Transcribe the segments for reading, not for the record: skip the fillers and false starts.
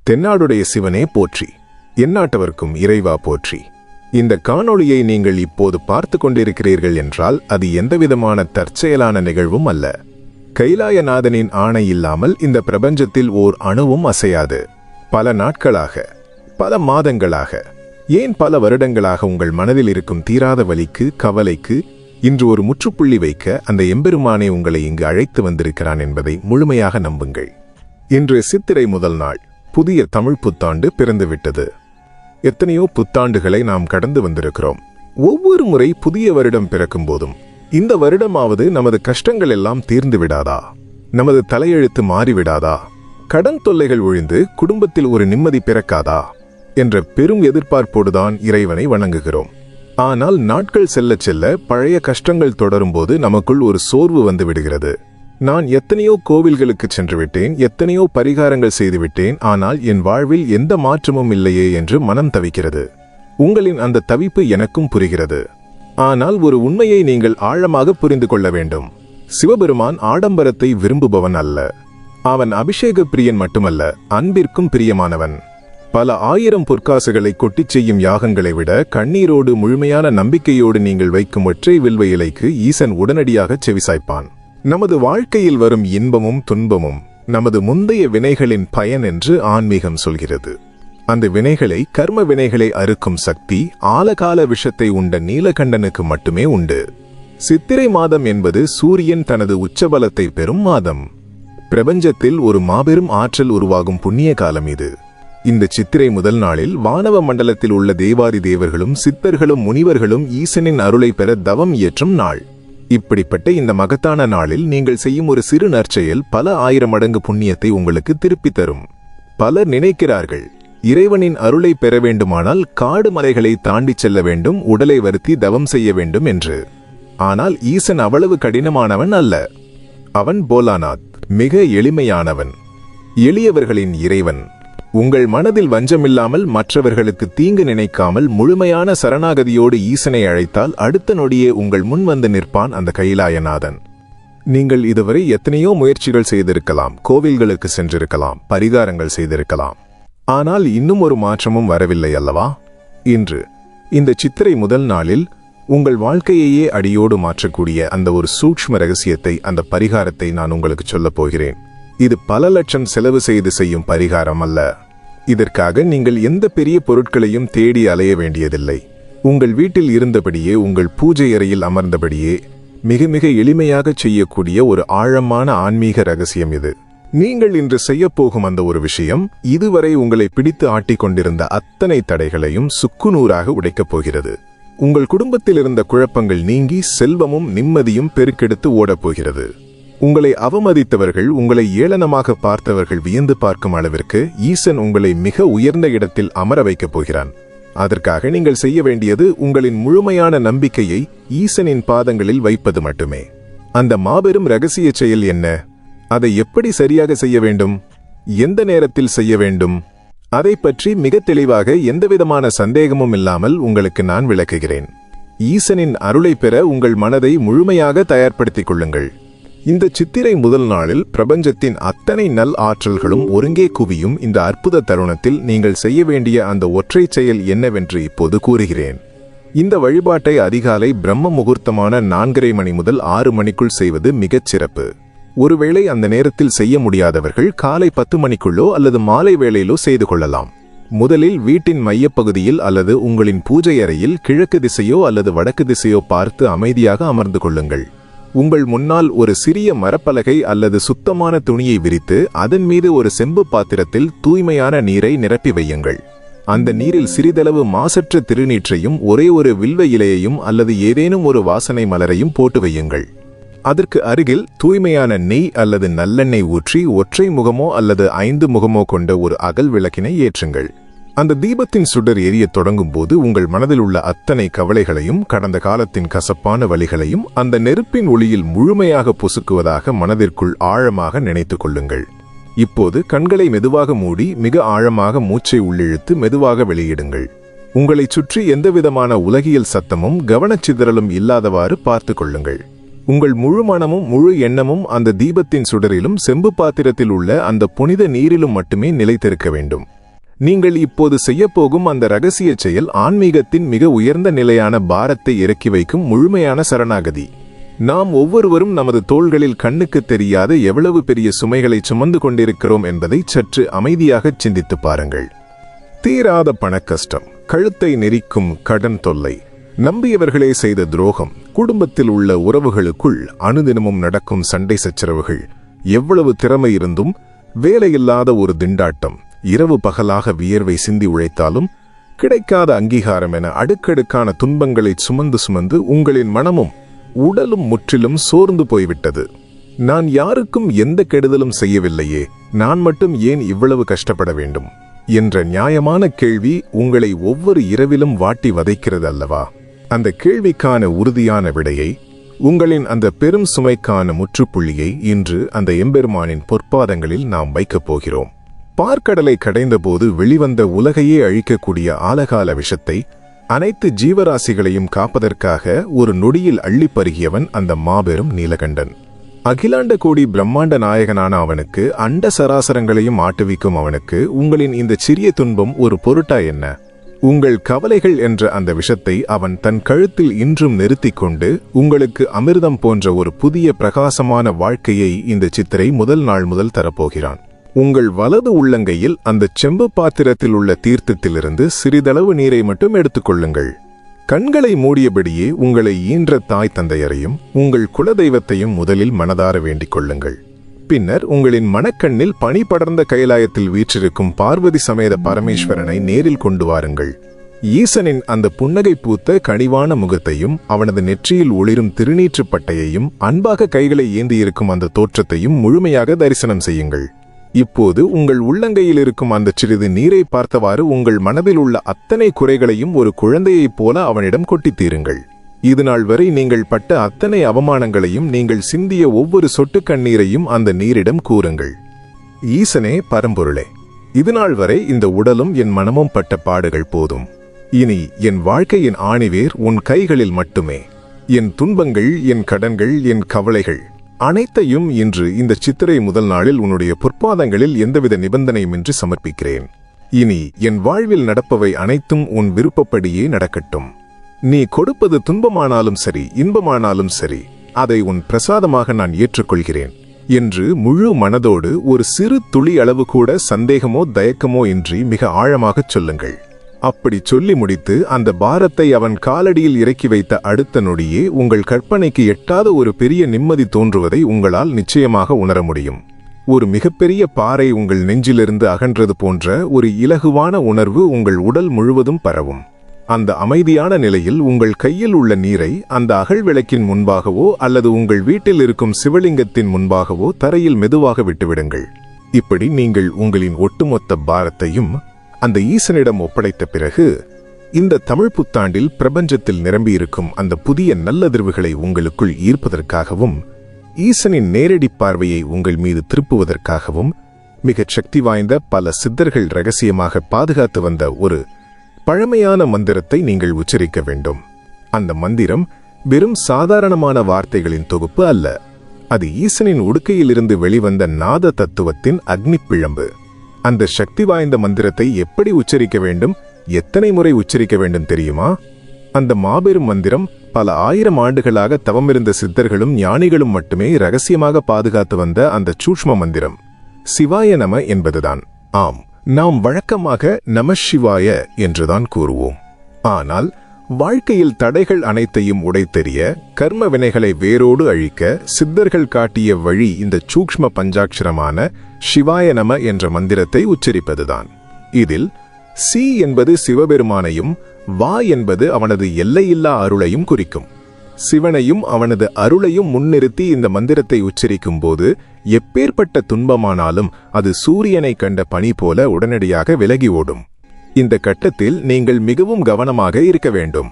தென்னாடுடைய சிவனே போற்றி, எந்நாட்டவர்க்கும் இறைவா போற்றி. இந்த காணொளியை நீங்கள் இப்போது பார்த்து கொண்டிருக்கிறீர்கள் என்றால் அது எந்தவிதமான தற்செயலான நிகழ்வும் அல்ல. கைலாயநாதனின் ஆணை இல்லாமல் இந்த பிரபஞ்சத்தில் ஓர் அணுவும் அசையாது. பல நாட்களாக, பல மாதங்களாக, ஏன் பல வருடங்களாக உங்கள் மனதில் இருக்கும் தீராத வலிக்கு, கவலைக்கு இன்று ஒரு முற்றுப்புள்ளி வைக்க அந்த எம்பெருமானே உங்களை இங்கு அழைத்து வந்திருக்கிறான் என்பதை முழுமையாக நம்புங்கள். இன்று சித்திரை முதல் நாள். புதிய தமிழ் புத்தாண்டு பிறந்துவிட்டது. எத்தனையோ புத்தாண்டுகளை நாம் கடந்து வந்திருக்கிறோம். ஒவ்வொரு முறை புதிய வருடம் பிறக்கும் போதும் இந்த வருடமாவது நமது கஷ்டங்கள் எல்லாம் தீர்ந்து விடாதா, நமது தலையெழுத்து மாறிவிடாதா, கடன் தொல்லைகள் ஒழிந்து குடும்பத்தில் ஒரு நிம்மதி பிறக்காதா என்ற பெரும் எதிர்பார்ப்போடுதான் இறைவனை வணங்குகிறோம். ஆனால் நாட்கள் செல்ல செல்ல பழைய கஷ்டங்கள் தொடரும்போது நமக்குள் ஒரு சோர்வு வந்து விடுகிறது. நான் எத்தனையோ கோவில்களுக்கு சென்று விட்டேன், எத்தனையோ பரிகாரங்கள் செய்துவிட்டேன், ஆனால் என் வாழ்வில் எந்த மாற்றமும் இல்லையே என்று மனம் தவிக்கிறது. உங்களின் அந்த தவிப்பு எனக்கும் புரிகிறது. ஆனால் ஒரு உண்மையை நீங்கள் ஆழமாக புரிந்து கொள்ள வேண்டும். சிவபெருமான் ஆடம்பரத்தை விரும்புபவன் அல்ல. அவன் அபிஷேக பிரியன் மட்டுமல்ல, அன்பிற்கும் பிரியமானவன். பல ஆயிரம் பொற்காசுகளை கொட்டிச் செய்யும் யாகங்களை விட கண்ணீரோடு முழுமையான நம்பிக்கையோடு நீங்கள் வைக்கும் ஒற்றை வில்வ இலைக்கு ஈசன் உடனடியாக செவிசாய்ப்பான். நமது வாழ்க்கையில் வரும் இன்பமும் துன்பமும் நமது முந்தைய வினைகளின் பயன் என்று ஆன்மீகம் சொல்கிறது. அந்த வினைகளை, கர்ம வினைகளை அறுக்கும் சக்தி ஆலகால விஷத்தை உண்ட நீலகண்டனுக்கு மட்டுமே உண்டு. சித்திரை மாதம் என்பது சூரியன் தனது உச்சபலத்தை பெறும் மாதம். பிரபஞ்சத்தில் ஒரு மாபெரும் ஆற்றல் உருவாகும் புண்ணிய காலம் இது. இந்த சித்திரை முதல் நாளில் வானவ மண்டலத்தில் உள்ள தேவாதி தேவர்களும் சித்தர்களும் முனிவர்களும் ஈசனின் அருளை பெற தவம் இயற்றும் நாள். இப்படிப்பட்ட இந்த மகத்தான நாளில் நீங்கள் செய்யும் ஒரு சிறு நற்செயல் பல ஆயிரம் மடங்கு புண்ணியத்தை உங்களுக்கு திருப்பித் தரும். பலர் நினைக்கிறார்கள், இறைவனின் அருளை பெற வேண்டுமானால் காடு மலைகளை தாண்டி செல்ல வேண்டும், உடலை வருத்தி தவம் செய்ய வேண்டும் என்று. ஆனால் ஈசன் அவ்வளவு கடினமானவன் அல்ல. அவன் போலாநாத், மிக எளிமையானவன், எளியவர்களின் இறைவன். உங்கள் மனதில் வஞ்சமில்லாமல், மற்றவர்களுக்கு தீங்கு நினைக்காமல், முழுமையான சரணாகதியோடு ஈசனை அழைத்தால் அடுத்த நொடியே உங்கள் முன் வந்து நிற்பான் அந்த கைலாயநாதன். நீங்கள் இதுவரை எத்தனையோ முயற்சிகள் செய்திருக்கலாம், கோவில்களுக்கு சென்றிருக்கலாம், பரிகாரங்கள் செய்திருக்கலாம். ஆனால் இன்னும் ஒரு மாற்றமும் வரவில்லை அல்லவா? இன்று இந்த சித்திரை முதல் நாளில் உங்கள் வாழ்க்கையையே அடியோடு மாற்றக்கூடிய அந்த ஒரு சூக்ஷ்ம ரகசியத்தை, அந்த பரிகாரத்தை நான் உங்களுக்கு சொல்லப் போகிறேன். இது பல லட்சம் செலவு செய்து செய்யும் பரிகாரம் அல்ல. இதற்காக நீங்கள் எந்த பெரிய பொருட்களையும் தேடி அலைய வேண்டியதில்லை. உங்கள் வீட்டில் இருந்தபடியே, உங்கள் பூஜை அறையில் அமர்ந்தபடியே மிக மிக எளிமையாக செய்யக்கூடிய ஒரு ஆழமான ஆன்மீக ரகசியம் இது. நீங்கள் இன்று செய்யப்போகும் அந்த ஒரு விஷயம் இதுவரை உங்களை பிடித்து ஆட்டிக் கொண்டிருந்த அத்தனை தடைகளையும் சுக்குநூறாக உடைக்கப் போகிறது. உங்கள் குடும்பத்தில் இருந்த குழப்பங்கள் நீங்கி செல்வமும் நிம்மதியும் பெருக்கெடுத்து ஓடப்போகிறது. உங்களை அவமதித்தவர்கள், உங்களை ஏளனமாக பார்த்தவர்கள் வியந்து பார்க்கும் அளவிற்கு ஈசன் உங்களை மிக உயர்ந்த இடத்தில் அமர வைக்கப் போகிறான். அதற்காக நீங்கள் செய்ய வேண்டியது உங்களின் முழுமையான நம்பிக்கையை ஈசனின் பாதங்களில் வைப்பது மட்டுமே. அந்த மாபெரும் இரகசிய செயல் என்ன? அதை எப்படி சரியாக செய்ய வேண்டும்? எந்த நேரத்தில் செய்ய வேண்டும்? அதை பற்றி மிக தெளிவாக, எந்தவிதமான சந்தேகமும் இல்லாமல் உங்களுக்கு நான் விளக்குகிறேன். ஈசனின் அருளை பெற உங்கள் மனதை முழுமையாக தயார்படுத்திக் கொள்ளுங்கள். இந்த சித்திரை முதல் நாளில் பிரபஞ்சத்தின் அத்தனை நல் ஆற்றல்களும் ஒருங்கே குவியும் இந்த அற்புத தருணத்தில் நீங்கள் செய்ய வேண்டிய அந்த ஒற்றை செயல் என்னவென்று இப்போது கூறுகிறேன். இந்த வழிபாட்டை அதிகாலை பிரம்ம முகூர்த்தமான 4:30 மணி முதல் 6 மணிக்குள் செய்வது மிகச் சிறப்பு. ஒருவேளை அந்த நேரத்தில் செய்ய முடியாதவர்கள் காலை 10 மணிக்குள்ளோ அல்லது மாலை வேளையிலோ செய்து கொள்ளலாம். முதலில் வீட்டின் மையப்பகுதியில் அல்லது உங்களின் பூஜை அறையில் கிழக்கு திசையோ அல்லது வடக்கு திசையோ பார்த்து அமைதியாக அமர்ந்து கொள்ளுங்கள். உங்கள் முன்னால் ஒரு சிறிய மரப்பலகை அல்லது சுத்தமான துணியை விரித்து அதன் மீது ஒரு செம்பு பாத்திரத்தில் தூய்மையான நீரை நிரப்பி வையுங்கள். அந்த நீரில் சிறிதளவு மாசற்ற திருநீற்றையும் ஒரே ஒரு வில்வ இலையையும் அல்லது ஏதேனும் ஒரு வாசனை மலரையும் போட்டு வையுங்கள். அதற்கு அருகில் தூய்மையான நெய் அல்லது நல்லெண்ணெய் ஊற்றி ஒற்றை முகமோ அல்லது 5 முகமோ கொண்ட ஒரு அகல் விளக்கினை ஏற்றுங்கள். அந்த தீபத்தின் சுடர் எரிய தொடங்கும் போது உங்கள் மனதில் உள்ள அத்தனை கவலைகளையும், கடந்த காலத்தின் கசப்பான வழிகளையும் அந்த நெருப்பின் ஒளியில் முழுமையாக பொசுக்குவதாக மனதிற்குள் ஆழமாக நினைத்துக் கொள்ளுங்கள். இப்போது கண்களை மெதுவாக மூடி மிக ஆழமாக மூச்சை உள்ளிழுத்து மெதுவாக வெளியிடுங்கள். உங்களைச் சுற்றி எந்தவிதமான உலகியல் சத்தமும் கவனச்சிதறலும் இல்லாதவாறு பார்த்து கொள்ளுங்கள். உங்கள் முழு மனமும் முழு எண்ணமும் அந்த தீபத்தின் சுடரிலும் செம்பு பாத்திரத்தில் உள்ள அந்த புனித நீரிலும் மட்டுமே நிலைத்திருக்க வேண்டும். நீங்கள் இப்போது செய்யப்போகும் அந்த இரகசிய செயல் ஆன்மீகத்தின் மிக உயர்ந்த நிலையான பாரத்தை இறக்கி வைக்கும் முழுமையான சரணாகதி. நாம் ஒவ்வொருவரும் நமது தோள்களில் கண்ணுக்கு தெரியாத எவ்வளவு பெரிய சுமைகளை சுமந்து கொண்டிருக்கிறோம் என்பதை சற்று அமைதியாக சிந்தித்து பாருங்கள். தீராத பணக்கஷ்டம், கழுத்தை நெரிக்கும் கடன் தொல்லை, நம்பியவர்களே செய்த துரோகம், குடும்பத்தில் உள்ள உறவுகளுக்குள் அனுதினமும் நடக்கும் சண்டை சச்சரவுகள், எவ்வளவு திறமை இருந்தும் வேலையில்லாத ஒரு திண்டாட்டம், இரவு பகலாக வியர்வை சிந்தி உழைத்தாலும் கிடைக்காத அங்கீகாரம் என அடுக்கடுக்கான துன்பங்களை சுமந்து சுமந்து உங்களின் மனமும் உடலும் முற்றிலும் சோர்ந்து போய்விட்டது. நான் யாருக்கும் எந்த கெடுதலும் செய்யவில்லையே, நான் மட்டும் ஏன் இவ்வளவு கஷ்டப்பட வேண்டும் என்ற நியாயமான கேள்வி உங்களை ஒவ்வொரு இரவிலும் வாட்டி வதைக்கிறது அல்லவா? அந்த கேள்விக்கான உறுதியான விடையை, உங்களின் அந்த பெரும் சுமைக்கான முற்றுப்புள்ளியை இன்று அந்த எம்பெருமானின் பொற்பாதங்களில் நாம் வைக்கப் போகிறோம். பார்க்கடலை கடைந்தபோது வெளிவந்த உலகையே அழிக்கக்கூடிய ஆலகால விஷத்தை அனைத்து ஜீவராசிகளையும் காப்பதற்காக ஒரு நொடியில் அள்ளி பருகியவன் அந்த மாபெரும் நீலகண்டன். அகிலாண்ட கோடி பிரம்மாண்ட நாயகனான அவனுக்கு, அண்ட சராசரங்களையும் ஆட்டுவிக்கும் அவனுக்கு உங்களின் இந்த சிறிய துன்பம் ஒரு பொருட்டா என்ன? உங்கள் கவலைகள் என்ற அந்த விஷத்தை அவன் தன் கழுத்தில் இன்றும் நிறுத்திக் கொண்டு உங்களுக்கு அமிர்தம் போன்ற ஒரு புதிய பிரகாசமான வாழ்க்கையை இந்த சித்திரை முதல் நாள் முதல் தரப்போகிறான். உங்கள் வலது உள்ளங்கையில் அந்த செம்பு பாத்திரத்தில் உள்ள தீர்த்தத்திலிருந்து சிறிதளவு நீரை மட்டும் எடுத்துக்கொள்ளுங்கள். கண்களை மூடியபடியே உங்களை ஈன்ற தாய் தந்தையரையும் உங்கள் குலதெய்வத்தையும் முதலில் மனதார வேண்டிக் கொள்ளுங்கள். பின்னர் உங்களின் மனக்கண்ணில் பனி படர்ந்த கைலாயத்தில் வீற்றிருக்கும் பார்வதி சமேத பரமேஸ்வரனை நேரில் கொண்டு வாருங்கள். ஈசனின் அந்த புன்னகை பூத்த கனிவான முகத்தையும் அவனது நெற்றியில் ஒளிரும் திருநீற்று பட்டையையும் அன்பாக கைகளை ஏந்தியிருக்கும் அந்த தோற்றத்தையும் முழுமையாக தரிசனம் செய்யுங்கள். இப்போது உங்கள் உள்ளங்கையில் இருக்கும் அந்த சிறிது நீரை பார்த்தவாறு உங்கள் மனதில் உள்ள அத்தனை குறைகளையும் ஒரு குழந்தையைப் போல அவனிடம் கொட்டித்தீருங்கள். இதுநாள் வரை நீங்கள் பட்ட அத்தனை அவமானங்களையும், நீங்கள் சிந்திய ஒவ்வொரு சொட்டு கண்ணீரையும் அந்த நீரிடம் கூறுங்கள். ஈசனே பரம்பொருளே, இதுநாள் வரை இந்த உடலும் என் மனமும் பட்ட பாடுகள் போதும். இனி என் வாழ்க்கையின் ஆணிவேர் உன் கைகளில் மட்டுமே. என் துன்பங்கள், என் கடன்கள், என் கவலைகள் அனைத்தையும் இன்று இந்த சித்திரை முதல் நாளில் உன்னுடைய பொற்பாதங்களில் எந்தவித நிபந்தனையுமின்றி சமர்ப்பிக்கிறேன். இனி என் வாழ்வில் நடப்பவை அனைத்தும் உன் விருப்பப்படியே நடக்கட்டும். நீ கொடுப்பது துன்பமானாலும் சரி, இன்பமானாலும் சரி, அதை உன் பிரசாதமாக நான் ஏற்றுக்கொள்கிறேன் என்று முழு மனதோடு ஒரு சிறு துளி அளவு கூட சந்தேகமோ தயக்கமோ இன்றி மிக ஆழமாகச் சொல்லுங்கள். அப்படி சொல்லி முடித்து அந்த பாரத்தை அவன் காலடியில் இறக்கி வைத்த அடுத்த நொடியே உங்கள் கற்பனைக்கு எட்டாத ஒரு பெரிய நிம்மதி தோன்றுவதை உங்களால் நிச்சயமாக உணர முடியும். ஒரு மிகப்பெரிய பாறை உங்கள் நெஞ்சிலிருந்து அகன்றது போன்ற ஒரு இலகுவான உணர்வு உங்கள் உடல் முழுவதும் பரவும். அந்த அமைதியான நிலையில் உங்கள் கையில் உள்ள நீரை அந்த அகல் விளக்கின் முன்பாகவோ அல்லது உங்கள் வீட்டில் இருக்கும் சிவலிங்கத்தின் முன்பாகவோ தரையில் மெதுவாக விட்டுவிடுங்கள். இப்படி நீங்கள் உங்களின் ஒட்டுமொத்த பாரத்தையும் அந்த ஈசனிடம் ஒப்படைத்த பிறகு, இந்த தமிழ் புத்தாண்டில் பிரபஞ்சத்தில் நிரம்பியிருக்கும் அந்த புதிய நல்லதிர்வுகளை உங்களுக்குள் ஈர்ப்பதற்காகவும், ஈசனின் நேரடி பார்வையை உங்கள் மீது திருப்புவதற்காகவும் மிகச் சக்தி வாய்ந்த பல சித்தர்கள் ரகசியமாக பாதுகாத்து வந்த ஒரு பழமையான மந்திரத்தை நீங்கள் உச்சரிக்க வேண்டும். அந்த மந்திரம் வெறும் சாதாரணமான வார்த்தைகளின் தொகுப்பு அல்ல. அது ஈசனின் உடுக்கையிலிருந்து வெளிவந்த நாத தத்துவத்தின் அக்னி பிழம்பு. அந்த சக்தி வாய்ந்த மந்திரத்தை எப்படி உச்சரிக்க வேண்டும், எத்தனை முறை உச்சரிக்க வேண்டும் தெரியுமா? அந்த மாபெரும் மந்திரம் பல ஆயிரம் ஆண்டுகளாக தவமிருந்த சித்தர்களும் ஞானிகளும் மட்டுமே ரகசியமாக பாதுகாத்து வந்த அந்த சூக்ஷ்ம மந்திரம் சிவாய நம என்பதுதான். ஆம், நாம் வழக்கமாக நம சிவாய என்றுதான் கூறுவோம். ஆனால் வாழ்க்கையில் தடைகள் அனைத்தையும் உடைத்தெறிய, கர்ம வினைகளை வேரோடு அழிக்க சித்தர்கள் காட்டிய வழி இந்த சூக்ஷ்ம பஞ்சாட்சரமான சிவாய நம என்ற மந்திரத்தை உச்சரிப்பதுதான். இதில் சி என்பது சிவபெருமானையும், வா என்பது அவனது எல்லையில்லா அருளையும் குறிக்கும். சிவனையும் அவனது அருளையும் முன்னிறுத்தி இந்த மந்திரத்தை உச்சரிக்கும் போது எப்பேற்பட்ட துன்பமானாலும் அது சூரியனை கண்ட பனி போல உடனடியாக விலகி ஓடும். இந்த கட்டத்தில் நீங்கள் மிகவும் கவனமாக இருக்க வேண்டும்.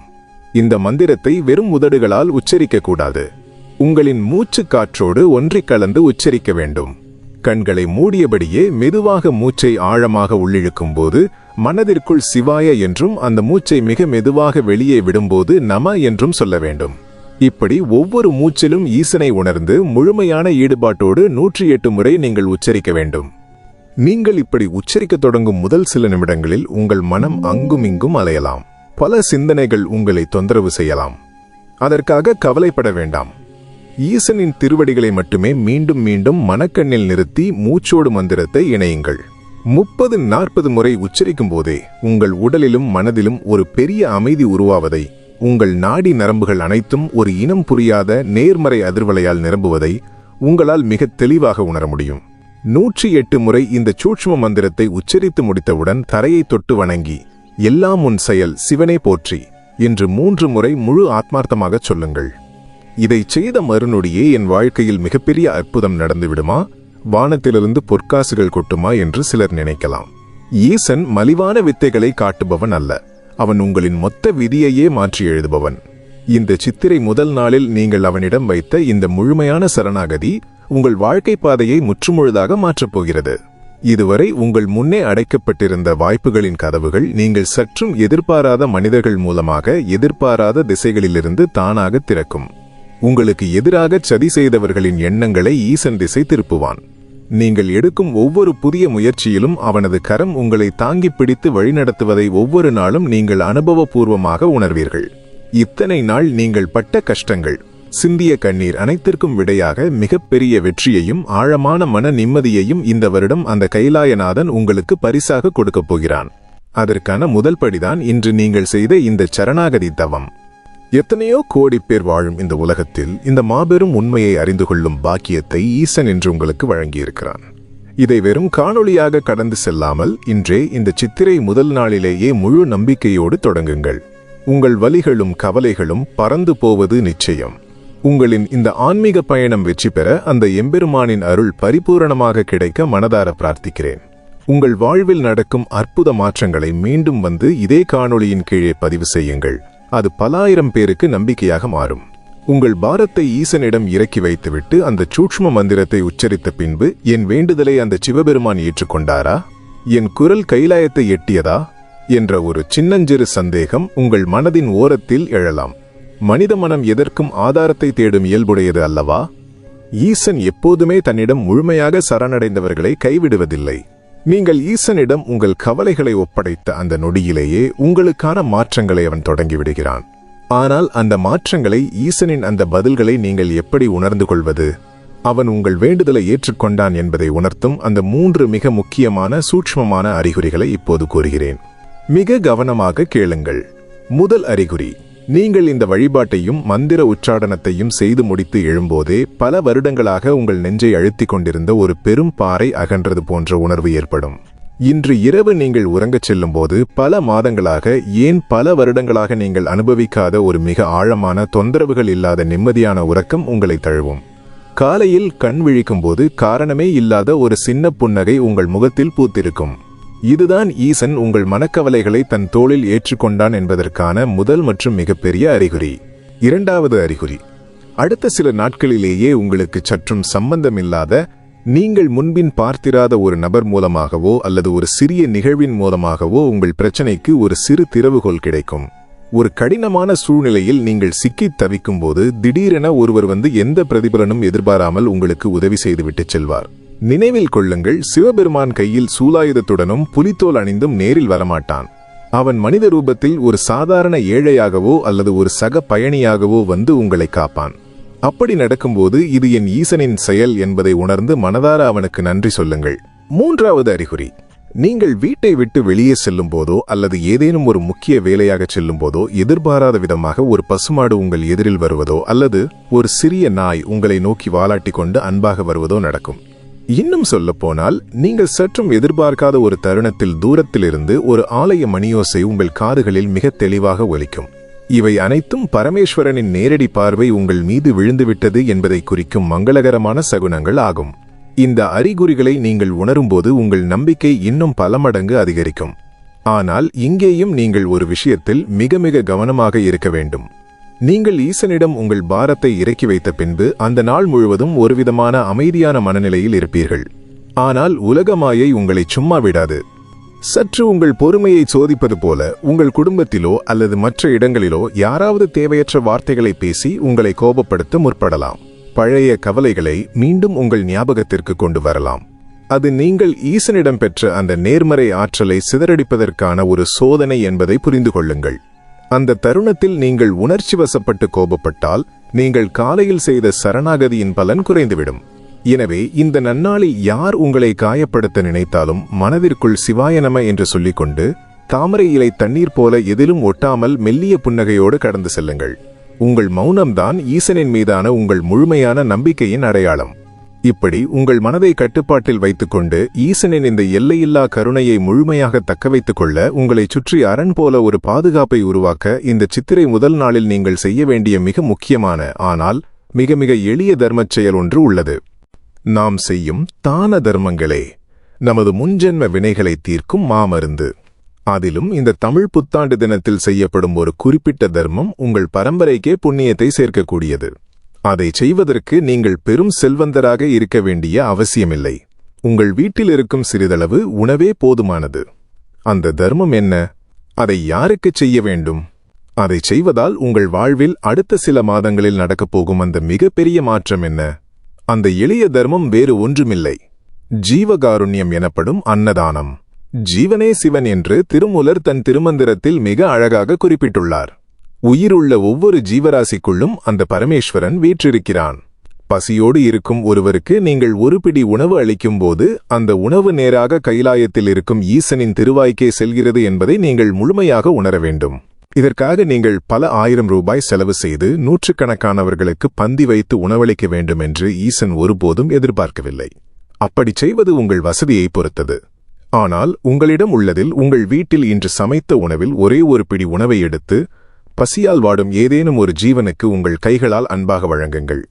இந்த மந்திரத்தை வெறும் உதடுகளால் உச்சரிக்கக்கூடாது. உங்களின் மூச்சு காற்றோடு ஒன்றிக் கலந்து உச்சரிக்க வேண்டும். கண்களை மூடியபடியே மெதுவாக மூச்சை ஆழமாக உள்ளிழுக்கும் போது மனதிற்குள் சிவாய என்றும், அந்த மூச்சை மிக மெதுவாக வெளியே விடும்போது நம என்றும் சொல்ல வேண்டும். இப்படி ஒவ்வொரு மூச்சிலும் ஈசனை உணர்ந்து முழுமையான ஈடுபாட்டோடு 108 முறை நீங்கள் உச்சரிக்க வேண்டும். நீங்கள் இப்படி உச்சரிக்கத் தொடங்கும் முதல் சில நிமிடங்களில் உங்கள் மனம் அங்கும் இங்கும் அலையலாம். பல சிந்தனைகள் உங்களை தொந்தரவு செய்யலாம். அதற்காக கவலைப்பட வேண்டாம். ஈசனின் திருவடிகளை மட்டுமே மீண்டும் மீண்டும் மனக்கண்ணில் நிறுத்தி மூச்சோடு மந்திரத்தை இணையுங்கள். 30-40 முறை உச்சரிக்கும் போதே உங்கள் உடலிலும் மனதிலும் ஒரு பெரிய அமைதி உருவாவதை, உங்கள் நாடி நரம்புகள் அனைத்தும் ஒரு இனம் புரியாத நேர்மறை அதிர்வலையால் நிரம்புவதை உங்களால் மிக தெளிவாக உணர முடியும். 108 முறை இந்த சூட்சும மந்திரத்தை உச்சரித்து முடித்தவுடன் தரையை தொட்டு வணங்கி, எல்லாம் உன் செயல் சிவனே போற்றி என்று 3 முறை முழு ஆத்மார்த்தமாக சொல்லுங்கள். இதை செய்த மறுநொடியே என் வாழ்க்கையில் மிகப்பெரிய அற்புதம் நடந்துவிடுமா, வானத்திலிருந்து பொற்காசுகள் கொட்டுமா என்று சிலர் நினைக்கலாம். ஈசன் மலிவான வித்தைகளை காட்டுபவன் அல்ல. அவன் உங்களின் மொத்த விதியையே மாற்றி எழுதுபவன். இந்த சித்திரை முதல் நாளில் நீங்கள் அவனிடம் வைத்த இந்த முழுமையான சரணாகதி உங்கள் வாழ்க்கை பாதையை முற்றுமுழுதாக மாற்றப் போகிறது. இதுவரை உங்கள் முன்னே அடைக்கப்பட்டிருந்த வாய்ப்புகளின் கதவுகள் நீங்கள் சற்றும் எதிர்பாராத மனிதர்கள் மூலமாக எதிர்பாராத திசைகளிலிருந்து தானாக திறக்கும். உங்களுக்கு எதிராக சதி செய்தவர்களின் எண்ணங்களை ஈசன் திசை திருப்புவான். நீங்கள் எடுக்கும் ஒவ்வொரு புதிய முயற்சியிலும் அவனது கரம் உங்களை தாங்கி பிடித்து வழிநடத்துவதை ஒவ்வொரு நாளும் நீங்கள் அனுபவபூர்வமாக உணர்வீர்கள். இத்தனை நாள் நீங்கள் பட்ட கஷ்டங்கள், சிந்திய கண்ணீர் அனைத்திற்கும் விடையாக மிகப்பெரிய வெற்றியையும் ஆழமான மன நிம்மதியையும் இந்த வருடம் அந்த கைலாயநாதன் உங்களுக்கு பரிசாக கொடுக்கப் போகிறான். அதற்கான முதல் படிதான் இன்று நீங்கள் செய்த இந்த சரணாகதி தவம். எத்தனையோ கோடி பேர் வாழும் இந்த உலகத்தில் இந்த மாபெரும் உண்மையை அறிந்து கொள்ளும் பாக்கியத்தை ஈசன் என்று உங்களுக்கு வழங்கியிருக்கிறான். இதை வெறும் காணொளியாக கடந்து செல்லாமல் இன்றே இந்த சித்திரை முதல் நாளிலேயே முழு நம்பிக்கையோடு தொடங்குங்கள். உங்கள் வலிகளும் கவலைகளும் பறந்து போவது நிச்சயம். உங்களின் இந்த ஆன்மீக பயணம் வெற்றி பெற அந்த எம்பெருமானின் அருள் பரிபூரணமாக கிடைக்க மனதார பிரார்த்திக்கிறேன். உங்கள் வாழ்வில் நடக்கும் அற்புத மாற்றங்களை மீண்டும் வந்து இதே காணொளியின் கீழே பதிவு செய்யுங்கள். அது பல ஆயிரம் பேருக்கு நம்பிக்கையாக மாறும். உங்கள் பாரத்தை ஈசனிடம் இறக்கி வைத்துவிட்டு அந்த சூட்சும மந்திரத்தை உச்சரித்த பின்பு என் வேண்டுதலை அந்த சிவபெருமான் ஏற்றுக்கொண்டாரா, என் குரல் கைலாயத்தை எட்டியதா என்ற ஒரு சின்னஞ்சிறு சந்தேகம் உங்கள் மனதின் ஓரத்தில் எழலாம். மனித மனம் எதற்கும் ஆதாரத்தை தேடும் இயல்புடையது அல்லவா? ஈசன் எப்போதுமே தன்னிடம் முழுமையாக சரணடைந்தவர்களை கைவிடுவதில்லை. நீங்கள் ஈசனிடம் உங்கள் கவலைகளை ஒப்படைத்த அந்த நொடியிலேயே உங்களுக்கான மாற்றங்களை அவன் தொடங்கிவிடுகிறான். ஆனால் அந்த மாற்றங்களை, ஈசனின் அந்த பதில்களை நீங்கள் எப்படி உணர்ந்து கொள்வது? அவன் உங்கள் வேண்டுதலை ஏற்றுக்கொண்டான் என்பதை உணர்த்தும் அந்த 3 மிக முக்கியமான சூட்சுமமான அறிகுறிகளை இப்போது கூறுகிறேன். மிக கவனமாக கேளுங்கள். முதல் அறிகுறி, நீங்கள் இந்த வழிபாட்டையும் மந்திர உச்சாடனத்தையும் செய்து முடித்து எழும்போதே பல வருடங்களாக உங்கள் நெஞ்சை அழுத்திக் கொண்டிருந்த ஒரு பெரும் பாறை அகன்றது போன்ற உணர்வு ஏற்படும். இன்று இரவு நீங்கள் உறங்கச் செல்லும் போது பல மாதங்களாக, ஏன் பல வருடங்களாக நீங்கள் அனுபவிக்காத ஒரு மிக ஆழமான தொந்தரவுகள் இல்லாத நிம்மதியான உறக்கம் உங்களை தழுவும். காலையில் கண் விழிக்கும் போது காரணமே இல்லாத ஒரு சின்ன புன்னகை உங்கள் முகத்தில் பூத்திருக்கும். இதுதான் ஈசன் உங்கள் மனக்கவலைகளை தன் தோளில் ஏற்றுக்கொண்டான் என்பதற்கான முதல் மற்றும் மிகப்பெரிய அறிகுறி. இரண்டாவது அறிகுறி, அடுத்த சில நாட்களிலேயே உங்களுக்கு சற்றும் சம்பந்தமில்லாத, நீங்கள் முன்பின் பார்த்திராத ஒரு நபர் மூலமாகவோ அல்லது ஒரு சிறிய நிகழ்வின் மூலமாகவோ உங்கள் பிரச்சனைக்கு ஒரு சிறு திறவுகோல் கிடைக்கும். ஒரு கடினமான சூழ்நிலையில் நீங்கள் சிக்கித் தவிக்கும் போது திடீரென ஒருவர் வந்து எந்த பிரதிபலனும் எதிர்பாராமல் உங்களுக்கு உதவி செய்துவிட்டு செல்வார். நினைவில் கொள்ளுங்கள், சிவபெருமான் கையில் சூலாயுதத்துடனும் புலித்தோல் அணிந்தும் நேரில் வரமாட்டான். அவன் மனித ரூபத்தில் ஒரு சாதாரண ஏழையாகவோ அல்லது ஒரு சக பயணியாகவோ வந்து உங்களை காப்பான். அப்படி நடக்கும்போது இது என் ஈசனின் செயல் என்பதை உணர்ந்து மனதார அவனுக்கு நன்றி சொல்லுங்கள். மூன்றாவது அறிகுறி, நீங்கள் வீட்டை விட்டு வெளியே செல்லும் போதோ அல்லது ஏதேனும் ஒரு முக்கிய வேலையாக செல்லும் போதோ எதிர்பாராத விதமாக ஒரு பசுமாடு உங்கள் எதிரில் வருவதோ அல்லது ஒரு சிறிய நாய் உங்களை நோக்கி வாலாட்டி கொண்டு அன்பாக வருவதோ நடக்கும். இன்னும் சொல்லப்போனால், நீங்கள் சற்றும் எதிர்பார்க்காத ஒரு தருணத்தில் தூரத்திலிருந்து ஒரு ஆலய மணியோசை உங்கள் காதுகளில் மிக தெளிவாக ஒலிக்கும். இவை அனைத்தும் பரமேஸ்வரனின் நேரடி பார்வை உங்கள் மீது விழுந்துவிட்டது என்பதை குறிக்கும் மங்களகரமான சகுனங்கள் ஆகும். இந்த அறிகுறிகளை நீங்கள் உணரும்போது உங்கள் நம்பிக்கை இன்னும் பல மடங்கு அதிகரிக்கும். ஆனால் இங்கேயும் நீங்கள் ஒரு விஷயத்தில் மிக மிக கவனமாக இருக்க வேண்டும். நீங்கள் ஈசனிடம் உங்கள் பாரத்தை இறக்கி வைத்த பின்பு அந்த நாள் முழுவதும் ஒருவிதமான அமைதியான மனநிலையில் இருப்பீர்கள். ஆனால் உலக மாயை உங்களை சும்மா விடாது. சற்று உங்கள் பொறுமையை சோதிப்பது போல உங்கள் குடும்பத்திலோ அல்லது மற்ற இடங்களிலோ யாராவது தேவையற்ற வார்த்தைகளை பேசி உங்களை கோபப்படுத்த முற்படலாம். பழைய கவலைகளை மீண்டும் உங்கள் ஞாபகத்திற்கு கொண்டு வரலாம். அது நீங்கள் ஈசனிடம் பெற்ற அந்த நேர்மறை ஆற்றலை சிதறடிப்பதற்கான ஒரு சோதனை என்பதை புரிந்து கொள்ளுங்கள். அந்த தருணத்தில் நீங்கள் உணர்ச்சி வசப்பட்டு கோபப்பட்டால் நீங்கள் காலையில் செய்த சரணாகதியின் பலன் குறைந்துவிடும். எனவே இந்த நன்னாளில் யார் உங்களை காயப்படுத்த நினைத்தாலும் மனதிற்குள் சிவாய நம என்று சொல்லிக்கொண்டு தாமரை இலை தண்ணீர் போல எதிலும் ஒட்டாமல் மெல்லிய புன்னகையோடு கடந்து செல்லுங்கள். உங்கள் மௌனம்தான் ஈசனின் மீதான உங்கள் முழுமையான நம்பிக்கையின் அடையாளம். இப்படி உங்கள் மனதை கட்டுப்பாட்டில் வைத்துக்கொண்டு ஈசனின் இந்த எல்லையில்லா கருணையை முழுமையாக தக்கவைத்துக் கொள்ள உங்களை சுற்றி அரண் போல ஒரு பாதுகாப்பை உருவாக்க இந்த சித்திரை முதல் நாளில் நீங்கள் செய்ய வேண்டிய மிக முக்கியமான ஆனால் மிக மிக எளிய தர்மச் செயல் ஒன்று உள்ளது. நாம் செய்யும் தான தர்மங்களே நமது முன்ஜென்ம வினைகளை தீர்க்கும் மாமருந்து. அதிலும் இந்த தமிழ் புத்தாண்டு தினத்தில் செய்யப்படும் ஒரு குறிப்பிட்ட தர்மம் உங்கள் பரம்பரைக்கே புண்ணியத்தை சேர்க்கக்கூடியது. அதை செய்வதற்கு நீங்கள் பெரும் செல்வந்தராக இருக்க வேண்டிய அவசியமில்லை. உங்கள் வீட்டில் இருக்கும் சிறிதளவு உணவே போதுமானது. அந்த தர்மம் என்ன? அதை யாருக்கு செய்ய வேண்டும்? அதை செய்வதால் உங்கள் வாழ்வில் அடுத்த சில மாதங்களில் நடக்கப் போகும் அந்த மிகப்பெரிய மாற்றம் என்ன? அந்த எளிய தர்மம் வேறு ஒன்றுமில்லை, ஜீவகாருண்யம் எனப்படும் அன்னதானம். ஜீவனே சிவன் என்று திருமூலர் தன் திருமந்திரத்தில் மிக அழகாக குறிப்பிட்டுள்ளார். உயிருள்ள ஒவ்வொரு ஜீவராசிக்குள்ளும் அந்த பரமேஸ்வரன் வீற்றிருக்கிறான். பசியோடு இருக்கும் ஒருவருக்கு நீங்கள் ஒரு பிடி உணவு அளிக்கும்போது அந்த உணவு நேராக கைலாயத்தில் இருக்கும் ஈசனின் திருவாய்க்கே செல்கிறது என்பதை நீங்கள் முழுமையாக உணர வேண்டும். இதற்காக நீங்கள் பல ஆயிரம் ரூபாய் செலவு செய்து நூற்றுக்கணக்கானவர்களுக்கு பந்தி வைத்து உணவளிக்க வேண்டும் என்று ஈசன் ஒருபோதும் எதிர்பார்க்கவில்லை. அப்படி செய்வது உங்கள் வசதியை பொறுத்தது. ஆனால் உங்களிடம் உள்ளதில் உங்கள் வீட்டில் இன்று சமைத்த உணவில் ஒரே ஒரு பிடி உணவை எடுத்து பசியால் வாடும் ஏதேனும் ஒரு ஜீவனுக்கு உங்கள் கைகளால் அன்பாக வழங்குங்கள்.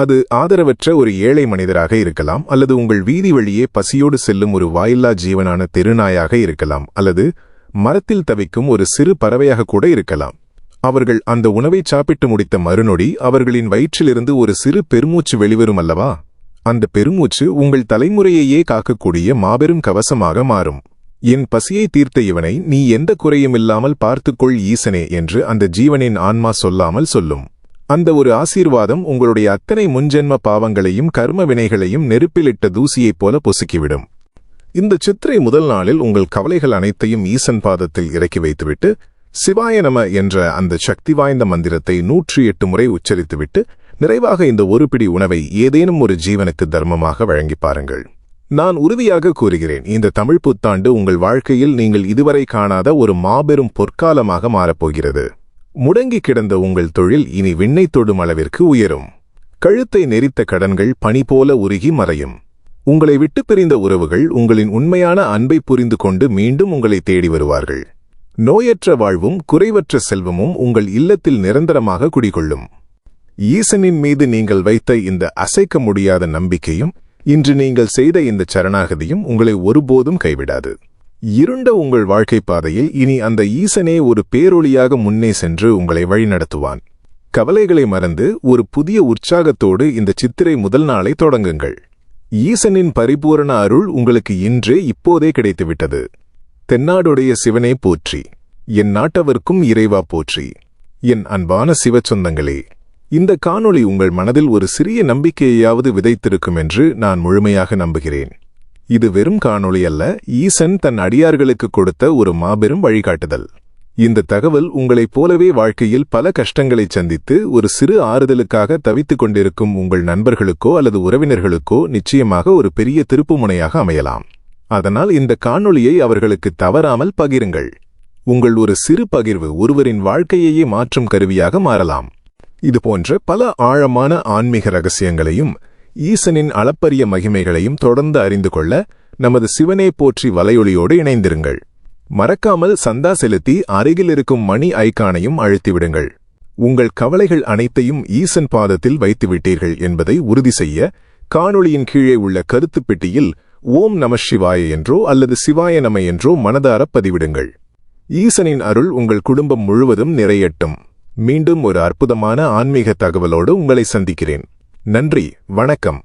அது ஆதரவற்ற ஒரு ஏழை மனிதராக இருக்கலாம், அல்லது உங்கள் வீதி வழியே பசியோடு செல்லும் ஒரு வாயில்லா ஜீவனான தெருநாயாக இருக்கலாம், அல்லது மரத்தில் தவிக்கும் ஒரு சிறு பறவையாக கூட இருக்கலாம். அவர்கள் அந்த உணவை சாப்பிட்டு முடித்த மறுநொடி அவர்களின் வயிற்றிலிருந்து ஒரு சிறு பெருமூச்சு வெளிவரும் அல்லவா? அந்த பெருமூச்சு உங்கள் தலைமுறையையே காக்கக்கூடிய மாபெரும் கவசமாக மாறும். என் பசியை தீர்த்த இவனை நீ எந்த குறையுமில்லாமல் பார்த்துக்கொள் ஈசனே என்று அந்த ஜீவனின் ஆன்மா சொல்லாமல் சொல்லும். அந்த ஒரு ஆசீர்வாதம் உங்களுடைய அத்தனை முன்ஜென்ம பாவங்களையும் கர்ம வினைகளையும் நெருப்பிலிட்ட தூசியைப் போல பொசுக்கிவிடும். இந்த சித்திரை முதல் நாளில் உங்கள் கவலைகள் அனைத்தையும் ஈசன் பாதத்தில் இறக்கி வைத்துவிட்டு சிவாய நம என்ற அந்த சக்தி வாய்ந்த மந்திரத்தை 108 முறை உச்சரித்துவிட்டு நிறைவாக இந்த ஒரு பிடி உணவை ஏதேனும் ஒரு ஜீவனுக்கு தர்மமாக வழங்கி பாருங்கள். நான் உறுதியாக கூறுகிறேன், இந்த தமிழ் புத்தாண்டு உங்கள் வாழ்க்கையில் நீங்கள் இதுவரை காணாத ஒரு மாபெரும் பொற்காலமாக மாறப்போகிறது. முடங்கி கிடந்த உங்கள் தொழில் இனி விண்ணை தொடும் அளவிற்கு உயரும். கழுத்தை நெரித்த கடன்கள் பனி போல உருகி மறையும். உங்களை விட்டு பிரிந்த உறவுகள் உங்களின் உண்மையான அன்பை புரிந்து கொண்டு மீண்டும் உங்களை தேடி வருவார்கள். நோயற்ற வாழ்வும் குறைவற்ற செல்வமும் உங்கள் இல்லத்தில் நிரந்தரமாக குடிகொள்ளும். ஈசனின் மீது நீங்கள் வைத்த இந்த அசைக்க முடியாத நம்பிக்கையும் இன்று நீங்கள் செய்த இந்த சரணாகதியும் உங்களை ஒருபோதும் கைவிடாது. இருண்ட உங்கள் வாழ்க்கை பாதையில் இனி அந்த ஈசனே ஒரு பேரொளியாக முன்னே சென்று உங்களை வழிநடத்துவான். கவலைகளை மறந்து ஒரு புதிய உற்சாகத்தோடு இந்த சித்திரை முதல் நாளை தொடங்குங்கள். ஈசனின் பரிபூரண அருள் உங்களுக்கு இன்றே இப்போதே கிடைத்துவிட்டது. தென்னாடுடைய சிவனே போற்றி, என் நாட்டவர்க்கும் இறைவா போற்றி. என் அன்பான சிவச்சொந்தங்களே, இந்த காணொளி உங்கள் மனதில் ஒரு சிறிய நம்பிக்கையாவது விதைத்திருக்கும் என்று நான் முழுமையாக நம்புகிறேன். இது வெறும் காணொளி அல்ல, ஈசன் தன் அடியார்களுக்கு கொடுத்த ஒரு மாபெரும் வழிகாட்டுதல். இந்த தகவல் உங்களைப் போலவே வாழ்க்கையில் பல கஷ்டங்களை சந்தித்து ஒரு சிறு ஆறுதலுக்காக தவித்துக் கொண்டிருக்கும் உங்கள் நண்பர்களுக்கோ அல்லது உறவினர்களுக்கோ நிச்சயமாக ஒரு பெரிய திருப்புமுனையாக அமையலாம். அதனால் இந்த காணொளியை அவர்களுக்கு தவறாமல் பகிருங்கள். உங்கள் ஒரு சிறு பகிர்வு ஒருவரின் வாழ்க்கையையே மாற்றும் கருவியாக மாறலாம். இதுபோன்ற பல ஆழமான ஆன்மீக ரகசியங்களையும் ஈசனின் அளப்பரிய மகிமைகளையும் தொடர்ந்து அறிந்து கொள்ள நமது சிவனே போற்றி வலையொலியோடு இணைந்திருங்கள். மறக்காமல் சந்தா செலுத்தி அருகில் இருக்கும் மணி ஐகானையும் அழுத்திவிடுங்கள். உங்கள் கவலைகள் அனைத்தையும் ஈசன் பாதத்தில் வைத்துவிட்டீர்கள் என்பதை உறுதி செய்ய காணொளியின் கீழே உள்ள கருத்து பெட்டியில் ஓம் நம சிவாய என்றோ அல்லது சிவாய நம என்றோ மனதார பதிவிடுங்கள். ஈசனின் அருள் உங்கள் குடும்பம் முழுவதும் நிறையட்டும். மீண்டும் ஒரு அற்புதமான ஆன்மீக தகவலோடு உங்களை சந்திக்கிறேன். நன்றி, வணக்கம்.